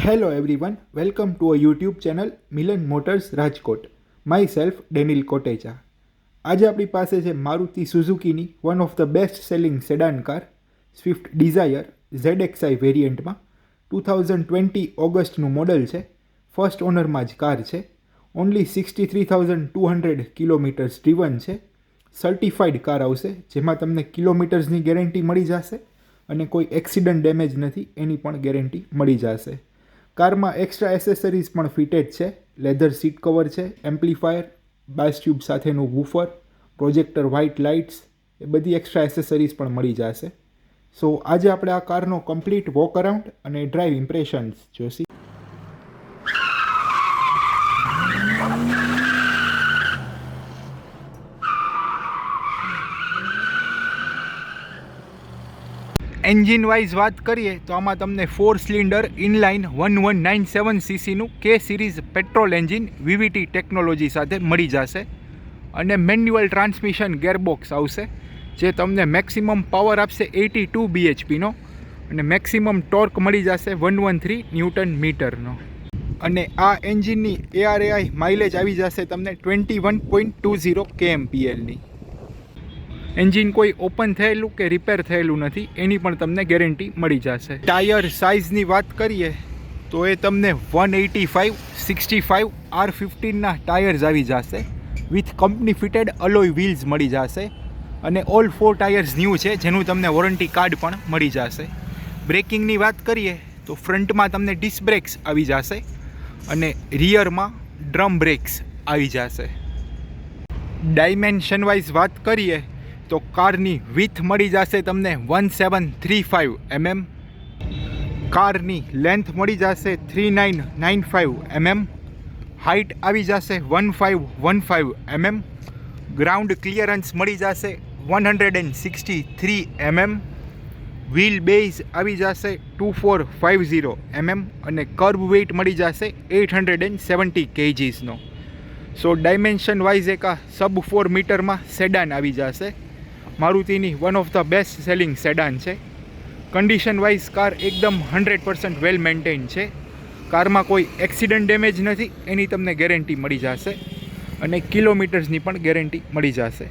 Hello everyone, welcome to a YouTube channel Milan Motors Rajkot. Myself Daniel Kotecha. આજે આપણી પાસે છે મારુતિ સુઝુકીની one of the best selling sedan car Swift Dzire ZXi વેરિયન્ટમાં 2020 ઓગસ્ટનું model છે. ફર્સ્ટ ઓનરમાં જ કાર છે. ઓનલી 63,200 કિલોમીટર્સ ડ્રીવન છે. સર્ટિફાઈડ કાર આવશે જેમાં તમને કિલોમીટર્સની ગેરંટી મળી જશે અને કોઈ એક્સિડન્ટ ડેમેજ નથી એની પણ ગેરંટી મળી જશે. કારમાં એક્સ્ટ્રા એસેસરીઝ પણ ફિટેડ છે. લેધર સીટ કવર છે, એમ્પ્લીફાયર, બાસ ટ્યુબ સાથેનું વૂફર, પ્રોજેક્ટર વ્હાઇટ લાઇટ્સ, એ બધી એક્સ્ટ્રા એસેસરીઝ પણ મળી જશે. સો આજે આપણે આ કારનો કમ્પ્લીટ વોક અરાઉન્ડ અને ડ્રાઈવ ઇમ્પ્રેશન્સ જોશી. એન્જિન વાઇઝ વાત કરીએ તો આમાં તમને 4 સિલિન્ડર ઇનલાઇન 1197 સીસીનું કે series petrol engine VVT technology સાથે મળી જશે અને મેન્યુઅલ ટ્રાન્સમિશન ગેરબોક્સ આવશે જે તમને મેક્સિમમ પાવર આપશે 82 bhpનો અને મેક્સિમમ ટોર્ક મળી જશે 113 ન્યૂટન મીટરનો. અને આ એન્જિનની ARAI માઇલેજ આવી જશે તમને 21.20 kmplની. એન્જિન કોઈ ઓપન થયેલું કે રિપેર થયેલું નથી એની પણ તમને ગેરંટી મળી જશે. ટાયર સાઇઝની વાત કરીએ તો એ તમને 185/65 R15ના ટાયર્સ આવી જશે વિથ કંપની ફિટેડ અલોય વ્હીલ્સ મળી જશે અને ઓલ 4 ટાયર્સ ન્યૂ છે જેનું તમને વોરંટી કાર્ડ પણ મળી જશે. બ્રેકિંગની વાત કરીએ તો ફ્રન્ટમાં તમને ડિસ્ક બ્રેક્સ આવી જશે અને રિયરમાં ડ્રમ બ્રેક્સ આવી જશે. ડાયમેન્શન વાઇઝ વાત કરીએ તો કારની વિથ મળી જશે તમને 1735 mm, કારની લેન્થ મળી જશે 3995 mm, હાઇટ આવી જશે 1515 mm, ગ્રાઉન્ડ ક્લિયરન્સ મળી જશે 163 mm, વ્હીલ બેઝ આવી જશે 2450 mm અને કર્બ વેઇટ મળી જશે 870 kgsનો. સો ડાયમેન્શન વાઇઝ એક આ સબ 4 મીટરમાં સેડાન આવી જશે. મારુતિની one of the best selling sedan છે. કન્ડિશન વાઇઝ કાર એકદમ 100% વેલ મેન્ટેન છે. કારમાં કોઈ એક્સિડન્ટ ડેમેજ નથી એની તમને ગેરંટી મળી જશે અને કિલોમીટર્સની પણ ગેરંટી મળી જશે.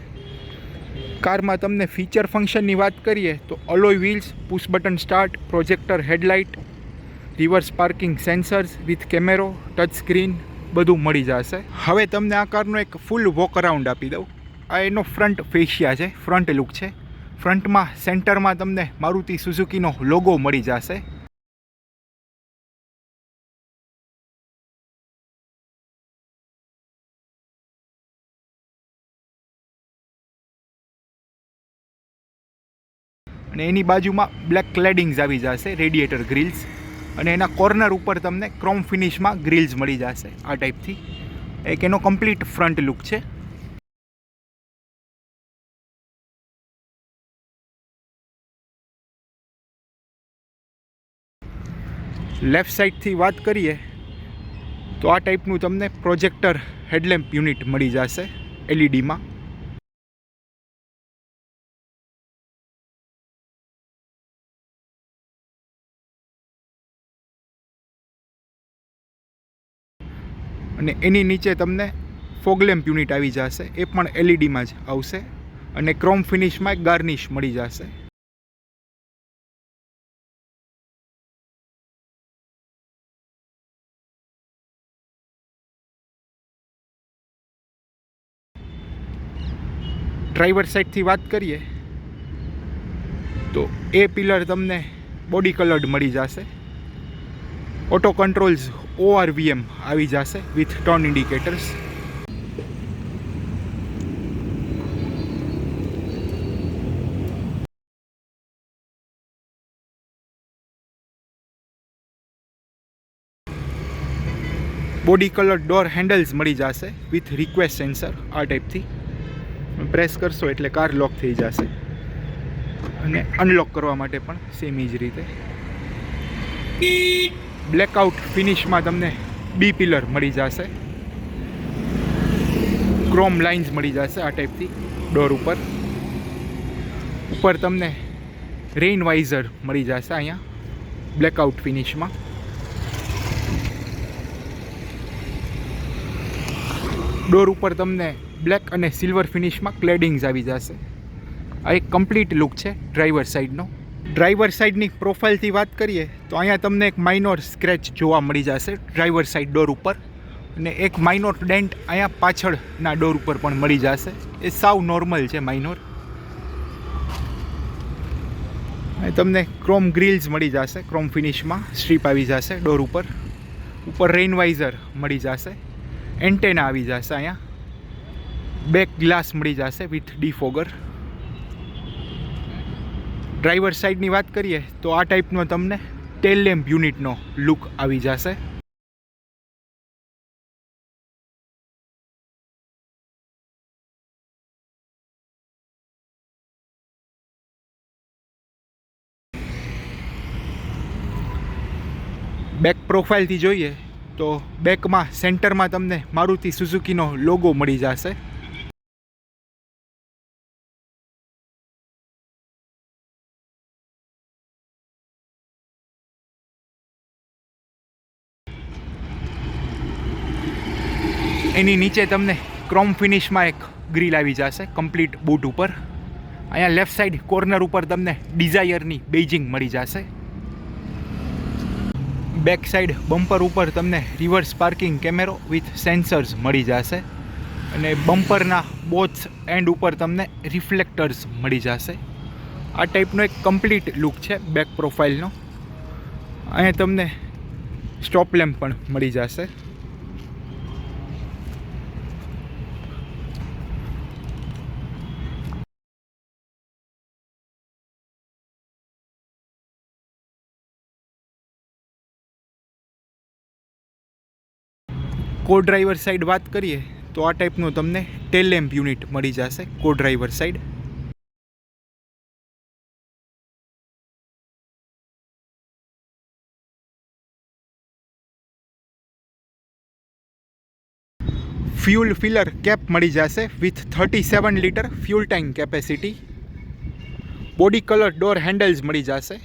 કારમાં તમને ફીચર ફંક્શનની વાત કરીએ તો અલોય wheels, push button start, projector headlight, reverse parking sensors with કેમેરો, ટચ સ્ક્રીન બધું મળી જશે. હવે તમને આ કારનો એક ફૂલ વોક અરાઉન્ડ આપી દઉં. આ એનો ફ્રન્ટ ફેશિયા છે, ફ્રન્ટ લુક છે. ફ્રન્ટમાં સેન્ટરમાં તમને મારુતિ સુઝુકીનો લોગો મળી જશે. અને એની બાજુમાં બ્લેક ક્લેડિંગ્સ આવી જશે, રેડિએટર ગ્રીલ્સ, અને એના કોર્નર ઉપર તમને ક્રોમ ફિનિશમાં ગ્રીલ્સ મળી જશે આ ટાઈપથી. એક એનો કમ્પ્લીટ ફ્રન્ટ લુક છે. લેફ્ટ સાઈડથી વાત કરીએ તો આ ટાઈપનું તમને પ્રોજેક્ટર હેડલેમ્પ યુનિટ મળી જશે LEDમાં. અને એની નીચે તમને ફોગ લેમ્પ યુનિટ આવી જશે, એ પણ LEDમાં જ આવશે અને ક્રોમ ફિનિશમાં એક ગાર્નિશ મળી જશે. ડ્રાઈવર સાઈડથી વાત કરીએ તો એ પિલર તમને બોડી કલર્ડ મળી જશે. ઓટો કંટ્રોલ્સ ORVM આવી જશે with turn indicators. Body colour door handles મળી જશે વિથ રિક્વેસ્ટ સેન્સર આ ટાઈપથી. પ્રેસ કરશો એટલે કાર લોક થઈ જશે અને અનલોક કરવા માટે પણ સેમ જ રીતે. બ્લેકઆઉટ ફિનિશમાં તમને B પિલર મળી જશે. ક્રોમ લાઇન્સ મળી જશે આ ટાઈપથી ડોર ઉપર. ઉપર તમને રેઇન વાઇઝર મળી જશે અહીંયા બ્લેકઆઉટ ફિનિશમાં. ડોર ઉપર તમને બ્લેક અને સિલ્વર ફિનિશમાં ક્લેડિંગ્સ આવી જશે. આ એક કમ્પ્લીટ લુક છે ડ્રાઈવર સાઈડનો. ડ્રાઈવર સાઈડની પ્રોફાઇલથી વાત કરીએ તો અહીંયા તમને એક માઇનોર સ્ક્રેચ જોવા મળી જશે ડ્રાઈવર સાઈડ ડોર ઉપર, અને એક માઇનોર ડેન્ટ અહીંયા પાછળના ડોર ઉપર પણ મળી જશે. એ સાવ નોર્મલ છે માઇનોર. તમને ક્રોમ ગ્રીલ્સ મળી જશે, ક્રોમ ફિનિશમાં સ્ટ્રીપ આવી જશે ડોર ઉપર. ઉપર રેઇન વાઇઝર મળી જશે, એન્ટેના આવી જશે. અહીંયા બેક ગ્લાસ મળી જશે વિથ ડીફોગર. ડ્રાઈવર સાઈડની વાત કરીએ તો આ ટાઈપનો તમને ટેલ લેમ્પ યુનિટનો લુક આવી જશે. બેક પ્રોફાઇલથી જોઈએ તો બેકમાં સેન્ટરમાં તમને મારુતિ સુઝુકીનો લોગો મળી જશે. એની નીચે તમને ક્રોમ ફિનિશમાં એક ગ્રીલ આવી જશે કમ્પ્લીટ બૂટ ઉપર. અહીંયા લેફ્ટ સાઈડ કોર્નર ઉપર તમને ડિઝાયરની બેઇજિંગ મળી જશે. બેક સાઈડ બમ્પર ઉપર તમને રિવર્સ પાર્કિંગ કેમેરો વિથ સેન્સર્સ મળી જશે, અને બમ્પરના બોથ એન્ડ ઉપર તમને રિફ્લેક્ટર્સ મળી જશે. આ ટાઈપનો એક કમ્પ્લીટ લુક છે બેક પ્રોફાઇલનો. અહીંયા તમને સ્ટોપ લેમ્પ પણ મળી જશે. કો ડ્રાઈવર સાઈડ વાત કરીએ તો આ ટાઈપનું તમને ટેલ લેમ્પ યુનિટ મળી જશે co driver side. Fuel filler cap મળી જશે with 37 litre fuel tank capacity. Body colour door handles મળી જશે.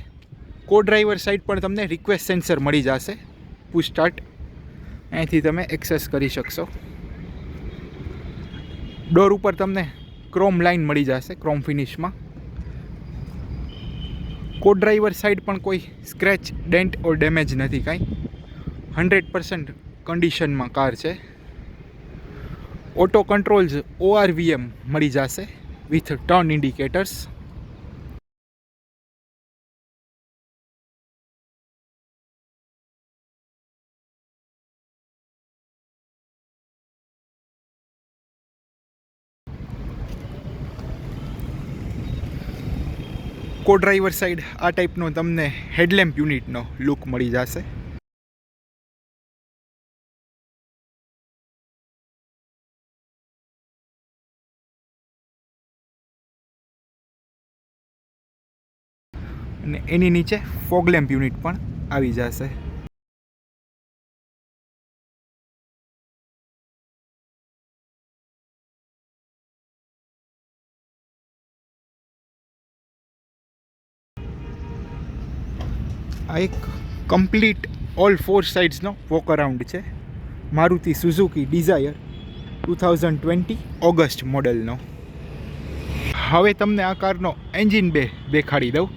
કો ડ્રાઈવર સાઈડ પણ તમને રિક્વેસ્ટ સેન્સર મળી જશે. પુશ સ્ટાર્ટ અહીંથી તમે એક્સેસ કરી શકશો. ડોર ઉપર તમને ક્રોમ લાઇન મળી જશે ક્રોમ ફિનિશમાં. કો ડ્રાઈવર સાઈડ પણ કોઈ સ્ક્રેચ ડેન્ટ ઓર ડેમેજ નથી કાંઈ. 100% કન્ડિશનમાં કાર છે. ઓટો કંટ્રોલ્સ ORVM મળી જશે વિથ ટર્ન ઇન્ડિકેટર્સ. કો ડ્રાઈવર સાઈડ આ ટાઈપનો તમને હેડલેમ્પ યુનિટનો લુક મળી જશે. અને એની નીચે ફોગ લેમ્પ યુનિટ પણ આવી જશે. આ એક કમ્પ્લીટ ઓલ 4 સાઇડ્સનો વોક અરાઉન્ડ છે મારુતિ સુઝુકી ડિઝાયર 2020 ઓગસ્ટ મોડલનો. હવે તમને આ કારનો એન્જિન બે દેખાડી દઉં.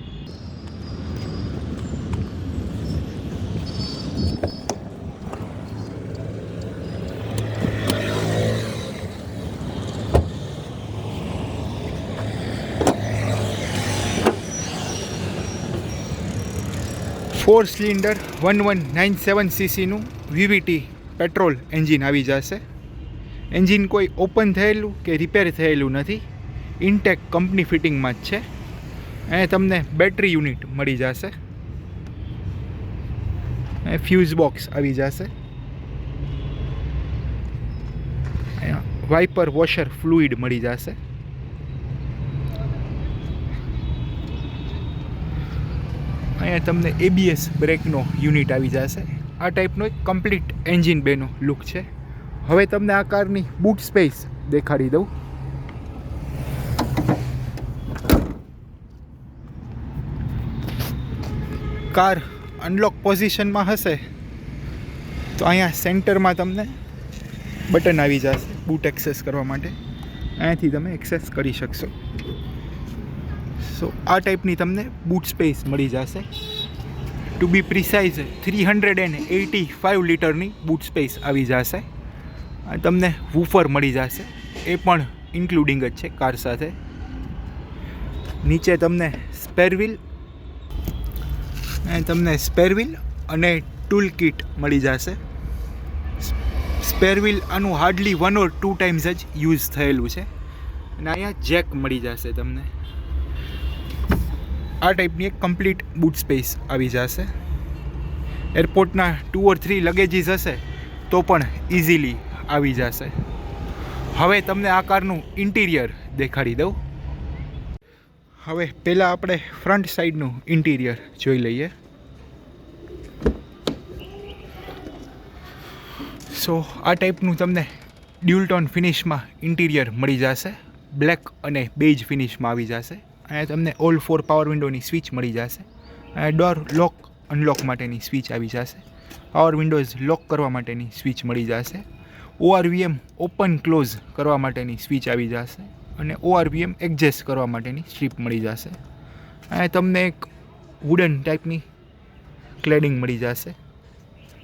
ફોર સિલિન્ડર 1197 સીસીનું VVT પેટ્રોલ એન્જિન આવી જશે. એન્જિન કોઈ ઓપન થયેલું કે રિપેર થયેલું નથી, ઇનટેક કંપની ફિટિંગમાં જ છે. અને તમને બેટરી યુનિટ મળી જશે. ફ્યુઝ બોક્સ આવી જશે. વાઇપર વોશર ફ્લુઇડ મળી જશે. અહીંયા તમને ABS બ્રેકનો યુનિટ આવી જશે. આ ટાઈપનો એક કમ્પ્લીટ એન્જિન બેનો લુક છે. હવે તમને આ કારની બૂટ સ્પેસ દેખાડી દઉં. કાર અનલોક પોઝિશનમાં હશે તો અહીંયા સેન્ટરમાં તમને બટન આવી જશે. બૂટ એક્સેસ કરવા માટે. અહીંયાથી તમે એક્સેસ કરી શકશો. સો આ ટાઈપની તમને બૂટ સ્પેસ મળી જશે. ટુ બી પ્રિસાઇઝ 385 લીટરની બૂટ સ્પેસ આવી જશે. તમને વૂફર મળી જશે, એ પણ ઇન્ક્લુડિંગ જ છે કાર સાથે. નીચે તમને સ્પેર વ્હીલ અને ટૂલ કિટ મળી જશે. સ્પેર વ્હીલ આનું હાર્ડલી 1 or 2 ટાઈમ્સ જ યુઝ થયેલું છે. અને અહીંયા જેક મળી જશે તમને. આ ટાઈપની એક કમ્પ્લીટ બૂટ સ્પેસ આવી જશે. એરપોર્ટના 2 or 3 લગેજીસ હશે તો પણ ઇઝીલી આવી જશે. હવે તમને આ કારનું ઇન્ટિરિયર દેખાડી દઉં. હવે પહેલાં આપણે ફ્રન્ટ સાઈડનું ઇન્ટિરિયર જોઈ લઈએ. સો આ ટાઈપનું તમને ડ્યુલ ટોન ફિનિશમાં ઇન્ટિરિયર મળી જશે. બ્લેક અને બેજ ફિનિશમાં આવી જશે. અહીંયા તમને ઓલ 4 પાવર વિન્ડોની સ્વિચ મળી જશે. અહીંયા ડોર લોક અનલોક માટેની સ્વિચ આવી જશે. પાવર વિન્ડોઝ લોક કરવા માટેની સ્વિચ મળી જશે. ORVM ઓપન ક્લોઝ કરવા માટેની સ્વિચ આવી જશે. અને ORVM એડજસ્ટ કરવા માટેની સ્ટ્રીપ મળી જશે. અહીંયા તમને એક વુડન ટાઈપની ક્લેડિંગ મળી જશે.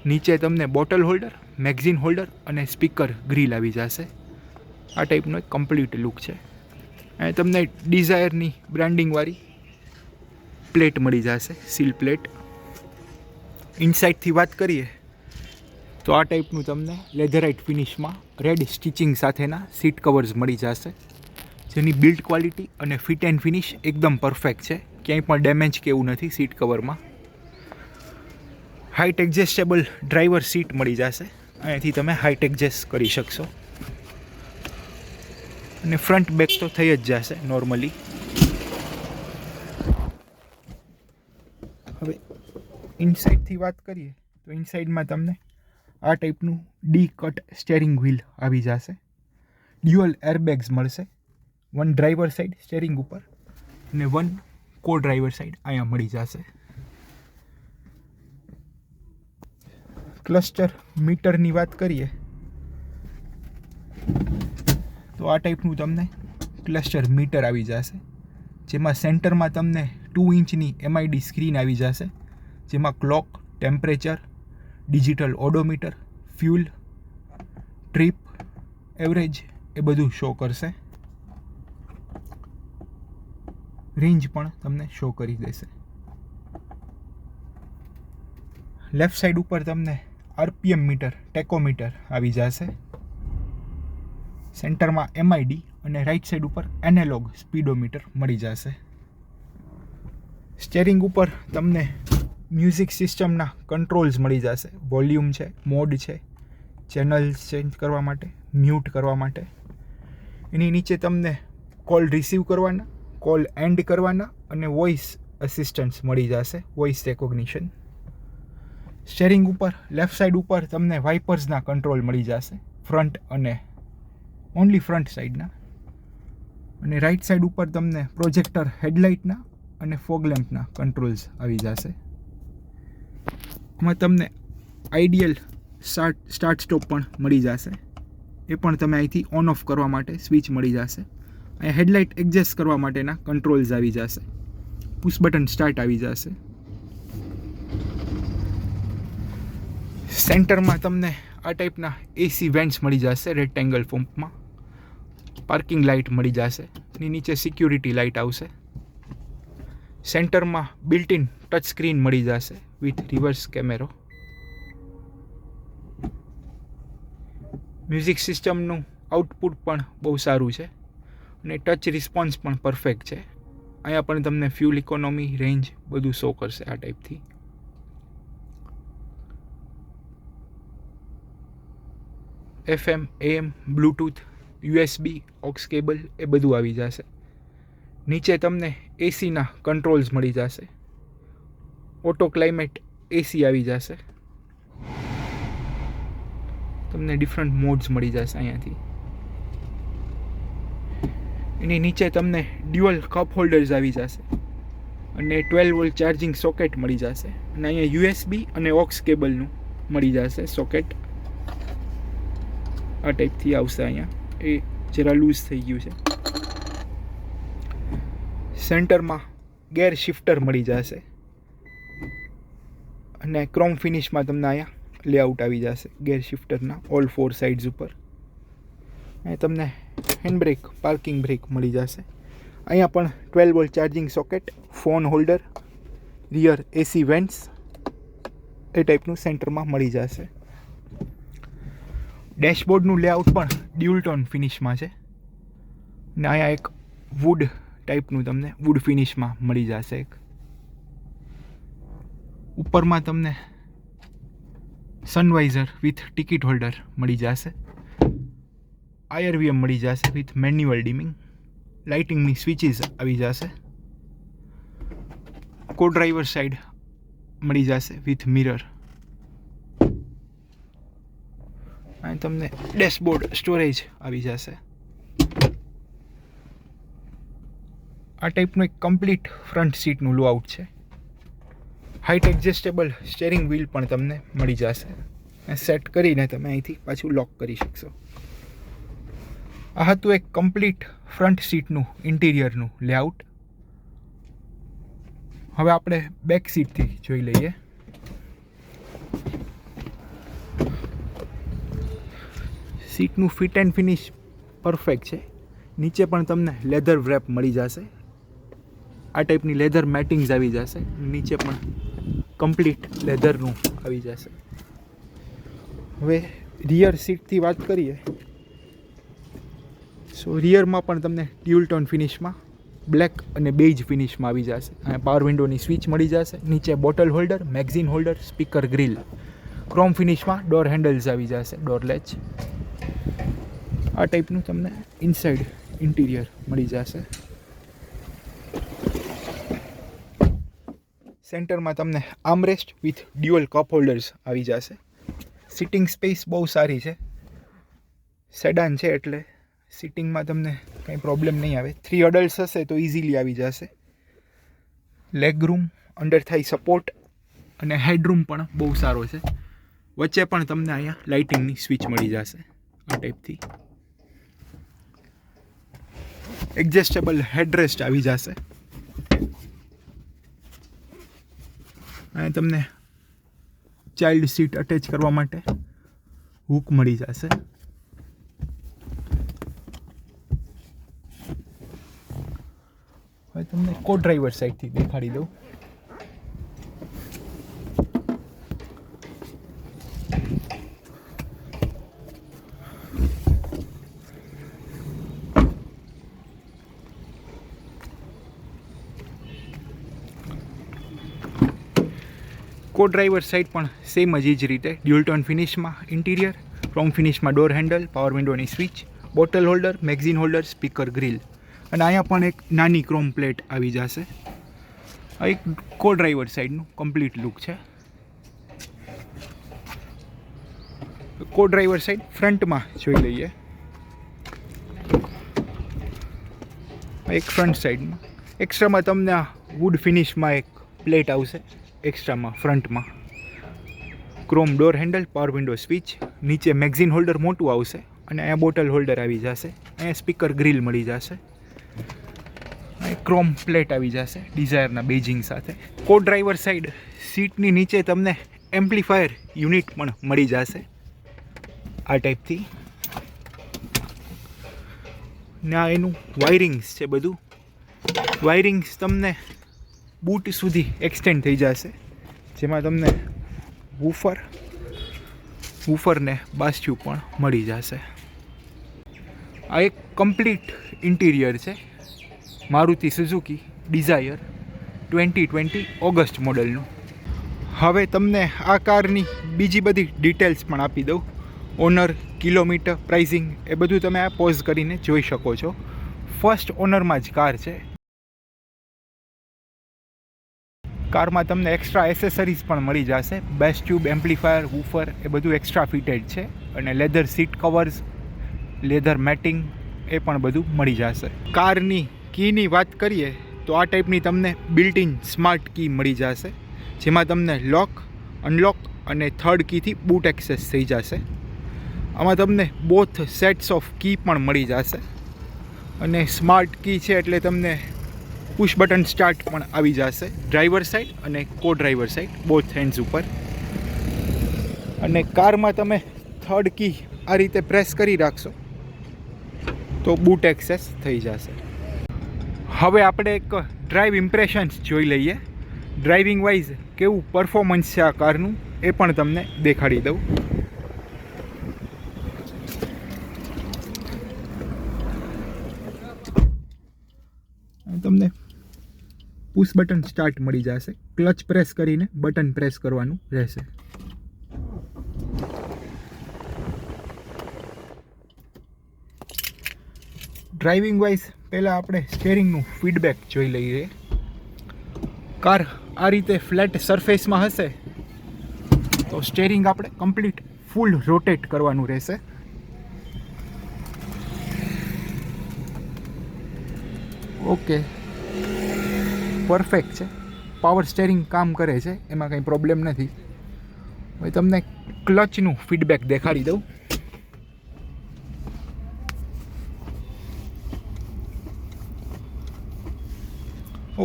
નીચે તમને બોટલ હોલ્ડર, મેગઝીન હોલ્ડર અને સ્પીકર ગ્રીલ આવી જશે. આ ટાઈપનો એક કમ્પ્લીટ લુક છે. અહીંયા તમને ડિઝાયરની બ્રાન્ડિંગવાળી પ્લેટ મળી જશે, સીલ પ્લેટ. ઇનસાઇડથી વાત કરીએ તો આ ટાઈપનું તમને લેધરાઇટ ફિનિશમાં રેડ સ્ટિચિંગ સાથેના સીટ કવર્સ મળી જશે, જેની બિલ્ડ ક્વોલિટી અને ફિટ એન્ડ ફિનિશ એકદમ પરફેક્ટ છે. ક્યાંય પણ ડેમેજ કે એવું નથી સીટ કવરમાં. હાઇટ એડજસ્ટેબલ ડ્રાઈવર સીટ મળી જશે. અહીંયાથી તમે હાઇટ એડજસ્ટ કરી શકશો. અને ફ્રન્ટ બેક તો થઈ જ જશે નોર્મલી. હવે ઇનસાઇડથી વાત કરીએ તો ઇનસાઇડમાં તમને આ ટાઈપનું ડી કટ સ્ટેરિંગ વ્હીલ આવી જશે. ડ્યુઅલ એરબેગ્સ મળશે. 1 ડ્રાઈવર સાઈડ સ્ટેરિંગ ઉપર અને 1 કો ડ્રાઈવર સાઈડ અહીંયા મળી જશે. ક્લસ્ટર મીટરની વાત કરીએ તો આ ટાઈપનું તમને ક્લસ્ટર મીટર આવી જશે, જેમાં સેન્ટરમાં તમને 2 ઇંચની MID સ્ક્રીન આવી જશે, જેમાં clock, temperature, digital odometer, fuel, trip, average એ બધું શો કરશે. રેન્જ પણ તમને શો કરી દેશે. લેફ્ટ સાઈડ ઉપર તમને RPM મીટર, ટેકોમીટર આવી જશે. સેન્ટરમાં MID અને રાઈટ સાઈડ ઉપર એનાલોગ સ્પીડોમીટર મળી જશે. સ્ટેરિંગ ઉપર તમને મ્યુઝિક સિસ્ટમના કંટ્રોલ્સ મળી જશે. વોલ્યુમ છે, મોડ છે, ચેનલ્સ ચેન્જ કરવા માટે, મ્યુટ કરવા માટે. એની નીચે તમને કોલ રિસીવ કરવાના, કોલ એન્ડ કરવાના અને વોઇસ અસિસ્ટન્સ મળી જશે, વોઇસ રેકોગ્નિશન. સ્ટેરિંગ ઉપર લેફ્ટ સાઈડ ઉપર તમને વાઇપર્સના કંટ્રોલ મળી જશે, ફ્રન્ટ અને ઓનલી ફ્રન્ટ સાઈડના. અને રાઈટ સાઈડ ઉપર તમને પ્રોજેક્ટર હેડલાઇટના અને ફોગ લેમ્પના કંટ્રોલ્સ આવી જશે. એમાં તમને આઈડિયલ સ્ટાર્ટ સ્ટોપ પણ મળી જશે. એ પણ તમે અહીંથી ઓન ઓફ કરવા માટે સ્વિચ મળી જશે. અહીં હેડલાઇટ એડજસ્ટ કરવા માટેના કંટ્રોલ્સ આવી જશે. પુશ બટન સ્ટાર્ટ આવી જશે. સેન્ટરમાં તમને આ ટાઈપના AC વેન્ટ્સ મળી જશે રેક્ટેંગલ ફોર્મમાં. પાર્કિંગ લાઇટ મળી જશે. એની નીચે સિક્યુરિટી લાઇટ આવશે. સેન્ટરમાં બિલ્ટ ઇન ટચ સ્ક્રીન મળી જશે વિથ રિવર્સ કેમેરો. મ્યુઝિક સિસ્ટમનું આઉટપુટ પણ બહુ સારું છે અને ટચ રિસ્પોન્સ પણ પરફેક્ટ છે. અહીંયા પણ તમને ફ્યુલ ઇકોનોમી, રેન્જ બધું શો કરશે આ ટાઈપથી. FM, AM, Bluetooth, USB, aux cable એ બધું આવી જશે. નીચે તમને ACના કંટ્રોલ્સ મળી જશે. ઓટો ક્લાઇમેટ AC આવી જશે. તમને ડિફરન્ટ મોડ્સ મળી જશે અહીંયાથી. એની નીચે તમને ડ્યુઅલ કપ હોલ્ડર્સ આવી જશે અને 12 વોલ્ટ ચાર્જિંગ સોકેટ મળી જશે. અને અહીંયા USB અને ઓક્સ કેબલનું મળી જશે સોકેટ. આ ટાઈપથી આવશે. અહીંયા એ જરા લૂઝ થઈ ગયું છે. સેન્ટરમાં ગેર શિફ્ટર મળી જશે અને ક્રોમ ફિનિશમાં તમને અહીંયા લેઆઉટ આવી જશે ગેર શિફ્ટરના ઓલ 4 સાઇડ્સ ઉપર. અને તમને હેન્ડબ્રેક, પાર્કિંગ બ્રેક મળી જશે. અહીંયા પણ 12 volt charging socket, phone holder, rear AC vents એ ટાઈપનું સેન્ટરમાં મળી જશે. ડેશબોર્ડનું લેઆઉટ પણ ડ્યુઅલ ટોન ફિનિશમાં છે ને અહીંયા એક વુડ ટાઈપનું તમને વુડ ફિનિશમાં મળી જશે. એક ઉપરમાં તમને સનવાઇઝર વિથ ટિકિટ હોલ્ડર મળી જશે. IRVM મળી જશે વિથ મેન્યુઅલ ડિમિંગ. લાઇટિંગની સ્વિચીસ આવી જશે. કો ડ્રાઈવર સાઈડ મળી જશે વિથ મિરર. અને તમને ડેશબોર્ડ સ્ટોરેજ આવી જશે. આ ટાઈપનું એક કમ્પ્લીટ ફ્રન્ટ સીટનું લેઆઉટ છે. હાઇટ એડજસ્ટેબલ સ્ટેરિંગ વ્હીલ પણ તમને મળી જશે. સેટ કરીને તમે અહીંથી પાછું લોક કરી શકશો. આ હતું એક કમ્પ્લીટ ફ્રન્ટ સીટનું ઇન્ટિરિયરનું લેઆઉટ. હવે આપણે બેક સીટથી જોઈ લઈએ. સીટનું ફિટ એન્ડ ફિનિશ પરફેક્ટ છે. નીચે પણ તમને લેધર વ્રેપ મળી જશે. આ ટાઈપની લેધર મેટિંગ્સ આવી જશે. નીચે પણ કમ્પ્લીટ લેધરનું આવી જશે. હવે રિયર સીટથી વાત કરીએ સો રિયરમાં પણ તમને ડ્યુઅલ ટોન ફિનિશમાં બ્લેક અને બેજ ફિનિશમાં આવી જશે. અને પાવર વિન્ડોની સ્વિચ મળી જશે. નીચે bottle holder, magazine holder, speaker grille, chrome ફિનિશમાં ડોર હેન્ડલ્સ આવી જશે, ડોર લેચ. આ ટાઈપનું તમને ઇનસાઇડ ઇન્ટિરિયર મળી જશે. સેન્ટરમાં તમને armrest with dual cup holders આવી જશે. સિટિંગ સ્પેસ બહુ સારી છે. સેડાન છે એટલે સિટિંગમાં તમને કંઈ પ્રોબ્લેમ નહીં આવે. 3 અડલ્ટ્સ હશે તો ઇઝીલી આવી જશે. લેગ રૂમ, અંડર થાઈ સપોર્ટ અને હેડરૂમ પણ બહુ સારો છે. વચ્ચે પણ તમને અહીંયા લાઇટિંગની સ્વિચ મળી જશે આ ટાઈપથી. એડજસ્ટેબલ હેડરેસ્ટ આવી જશે. અને તમને ચાઇલ્ડ સીટ અટેચ કરવા માટે હૂક મળી જશે. હવે તમને કો ડ્રાઈવર સાઈડથી દેખાડી દઉં. કો ડ્રાઈવર સાઈડ પણ સેમ જ રીતે ડ્યુઅલ ટોન ફિનિશમાં ઇન્ટિરિયર, ક્રોમ ફિનિશમાં ડોર હેન્ડલ, પાવર વિન્ડોની switch, bottle holder, magazine holder, speaker grille. અને અહીંયા પણ એક નાની ક્રોમ પ્લેટ આવી જશે. આ એક કો ડ્રાઈવર સાઈડનું કમ્પ્લીટ લુક છે. કો ડ્રાઈવર સાઈડ ફ્રન્ટમાં જોઈ લઈએ. એક ફ્રન્ટ સાઈડમાં એક્સ્ટ્રામાં તમને આ વુડ ફિનિશમાં એક પ્લેટ આવશે. એક્સ્ટ્રામાં ફ્રન્ટમાં chrome door handle, power window switch, નીચે મેગઝીન હોલ્ડર મોટું આવશે અને અહીંયા બોટલ હોલ્ડર આવી જશે. અહીંયા સ્પીકર ગ્રીલ મળી જશે. ક્રોમ પ્લેટ આવી જશે ડિઝાયરના બેજિંગ સાથે. કો ડ્રાઈવર સાઈડ સીટની નીચે તમને એમ્પ્લીફાયર યુનિટ પણ મળી જશે આ ટાઈપથી. ને આ એનું વાયરિંગ્સ છે બધું. વાયરિંગ્સ તમને બૂટ સુધી એક્સટેન્ડ થઈ જશે, જેમાં તમને વૂફર ને બાસ્યુ પણ મળી જશે. આ એક કમ્પ્લીટ ઇન્ટિરિયર છે મારુતિ સુઝુકી ડિઝાયર 2020 ઓગસ્ટ મોડલનું. હવે તમને આ કારની બીજી બધી ડિટેલ્સ પણ આપી દઉં. ઓનર, કિલોમીટર, પ્રાઇઝિંગ એ બધું તમે આ પોઝ કરીને જોઈ શકો છો. ફર્સ્ટ ઓનરમાં જ કાર છે. કારમાં તમને એક્સ્ટ્રા એસેસરીઝ પણ મળી જશે. બેસ ટ્યુબ, એમ્પ્લીફાયર, વૂફર એ બધું એક્સ્ટ્રા ફિટેડ છે. અને leather seat covers, leather matting એ પણ બધું મળી જશે. કારની કીની વાત કરીએ તો આ ટાઈપની તમને બિલ્ટ ઇન સ્માર્ટ કી મળી જશે, જેમાં તમને લોક, અનલોક અને થર્ડ કીથી બૂટ એક્સેસ થઈ જશે. આમાં તમને બોથ સેટ્સ ઓફ કી પણ મળી જશે અને સ્માર્ટ કી છે એટલે તમને પુશ બટન સ્ટાર્ટ પણ આવી જશે ડ્રાઈવર સાઈડ અને કો ડ્રાઈવર સાઈડ બોથ હેન્ડ્સ ઉપર. અને કારમાં તમે થર્ડ કી આ રીતે પ્રેસ કરી રાખશો તો બૂટ એક્સેસ થઈ જશે. હવે આપણે એક ડ્રાઈવ ઇમ્પ્રેશન્સ જોઈ લઈએ. ડ્રાઇવિંગ વાઇઝ કેવું પરફોર્મન્સ છે આ કારનું એ પણ તમને દેખાડી દઉં. તમને પુશ બટન સ્ટાર્ટ મળી જશે. ક્લચ પ્રેસ કરીને બટન પ્રેસ કરવાનું રહેશે. ડ્રાઇવિંગ વાઇઝ પહેલાં આપણે સ્ટેરિંગનું ફીડબેક જોઈ લઈએ. કાર આ રીતે ફ્લેટ સરફેસમાં હશે તો સ્ટેરિંગ આપણે કમ્પ્લીટ ફૂલ રોટેટ કરવાનું રહેશે. ઓકે, પરફેક્ટ છે. પાવર સ્ટેરિંગ કામ કરે છે, એમાં કંઈ પ્રોબ્લેમ નથી. હવે તમને ક્લચનું ફીડબેક દેખાડી દઉં.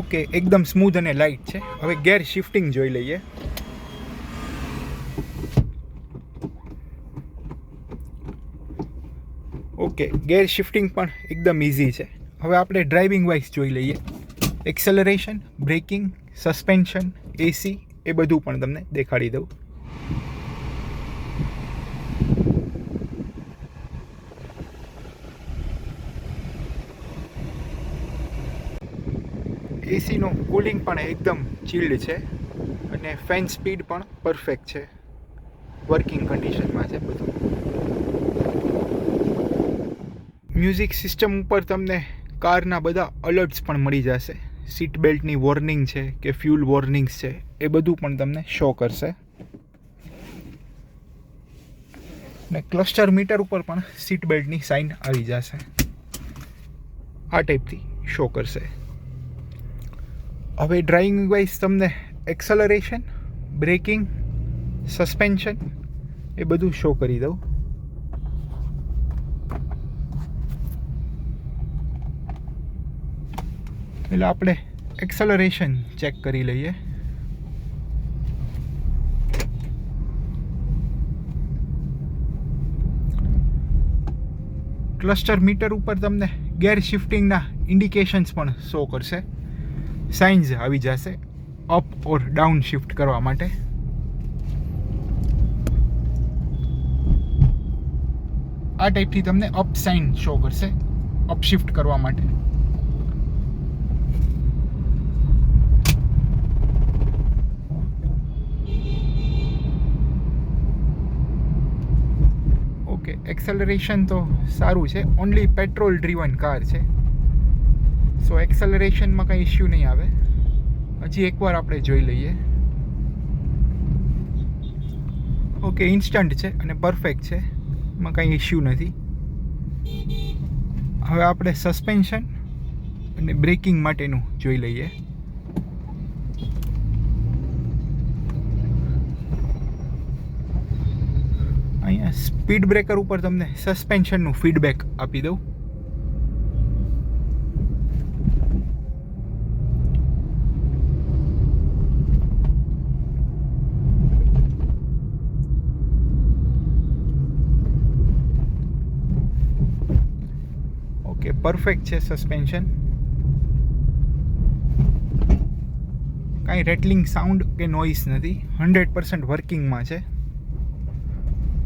ઓકે, એકદમ સ્મૂધ અને લાઇટ છે. હવે ગેર શિફ્ટિંગ જોઈ લઈએ. ઓકે, ગેર શિફ્ટિંગ પણ એકદમ ઇઝી છે. હવે આપણે ડ્રાઇવિંગ વાઇઝ જોઈ લઈએ. એક્સેલરેશન, બ્રેકિંગ, સસ્પેન્શન, એસી એ બધું પણ તમને દેખાડી દઉં. એસીનું કુલિંગ પણ એકદમ ચિલ્ડ છે અને ફેન સ્પીડ પણ પરફેક્ટ છે. વર્કિંગ કન્ડિશનમાં છે બધું. મ્યુઝિક સિસ્ટમ ઉપર તમને કારના બધા અલર્ટ્સ પણ મળી જશે. સીટ બેલ્ટની વોર્નિંગ છે કે ફ્યુલ વોર્નિંગ્સ છે એ બધું પણ તમને શો કરશે. ને ક્લસ્ટર મીટર ઉપર પણ સીટ બેલ્ટની સાઇન આવી જશે. આ ટાઈપથી શો કરશે. હવે ડ્રાઇવિંગ વાઇઝ તમને એક્સલરેશન, બ્રેકિંગ, સસ્પેન્શન એ બધું શો કરી દઉં. એટલે આપણે એક્સલરેશન ચેક કરી લઈએ. ક્લસ્ટર મીટર ઉપર તમને ગેર શિફ્ટિંગના ઇન્ડિકેશન્સ પણ શો કરશે. સાઇન્સ આવી જશે અપ ઓર ડાઉન શિફ્ટ કરવા માટે. આ ટાઈપથી તમને અપ સાઇન શો કરશે અપ શિફ્ટ કરવા માટે. ઓકે, એક્સેલરેશન તો સારું છે. ઓનલી પેટ્રોલ ડ્રીવન કાર છે, સો એક્સેલરેશનમાં કંઈ ઇશ્યુ નહીં આવે. હજી એકવાર આપણે જોઈ લઈએ. ઓકે, ઇન્સ્ટન્ટ છે અને પરફેક્ટ છે, એમાં કંઈ ઇશ્યુ નથી. હવે આપણે સસ્પેન્શન અને બ્રેકિંગ માટેનું જોઈ લઈએ. અહીંયા સ્પીડ બ્રેકર ઉપર તમને સસ્પેન્શનનું ફીડબેક આપી દઉં. ઓકે, પરફેક્ટ છે સસ્પેન્શન. કાંઈ રેટલિંગ સાઉન્ડ કે નોઇસ નથી. 100% વર્કિંગમાં છે.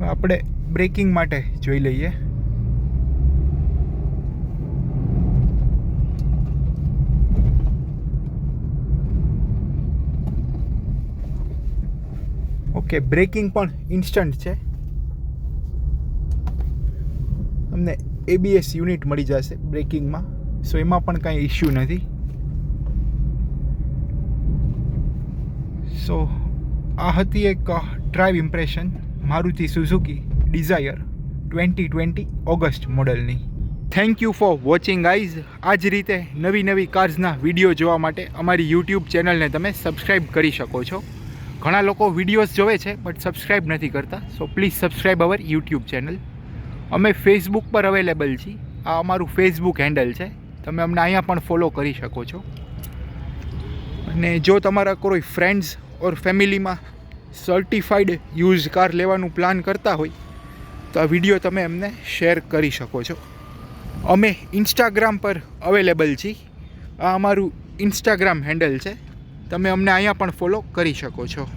આપણે બ્રેકિંગ માટે જોઈ લઈએ. ઓકે, બ્રેકિંગ પણ ઇન્સ્ટન્ટ છે. તમને ABS યુનિટ મળી જશે બ્રેકિંગમાં, સો એમાં પણ કાંઈ ઇશ્યુ નથી. સો આ હતી એક drive impression Maruti Suzuki Dzire 2020 August મોડલની. Thank you for watching guys. આ જ રીતે નવી નવી કાર્સના વિડીયો જોવા માટે અમારી યુટ્યુબ ચેનલને તમે સબસ્ક્રાઈબ કરી શકો છો. ઘણા લોકો વિડીયોઝ જોવે છે બટ સબસ્ક્રાઈબ નથી કરતા, so please subscribe our YouTube channel. અમે ફેસબુક પર અવેલેબલ છીએ. આ અમારું ફેસબુક હેન્ડલ છે, તમે અમને અહીંયા પણ ફોલો કરી શકો છો. અને જો તમારા કોઈ ફ્રેન્ડ્સ ઓર ફેમિલીમાં સર્ટિફાઈડ યુઝ કાર લેવાનું પ્લાન કરતા હોય તો આ વિડીયો તમે એમને શેર કરી શકો છો. અમે ઇન્સ્ટાગ્રામ પર અવેલેબલ છીએ. આ અમારું ઇન્સ્ટાગ્રામ હેન્ડલ છે, તમે અમને અહીંયા પણ ફોલો કરી શકો છો.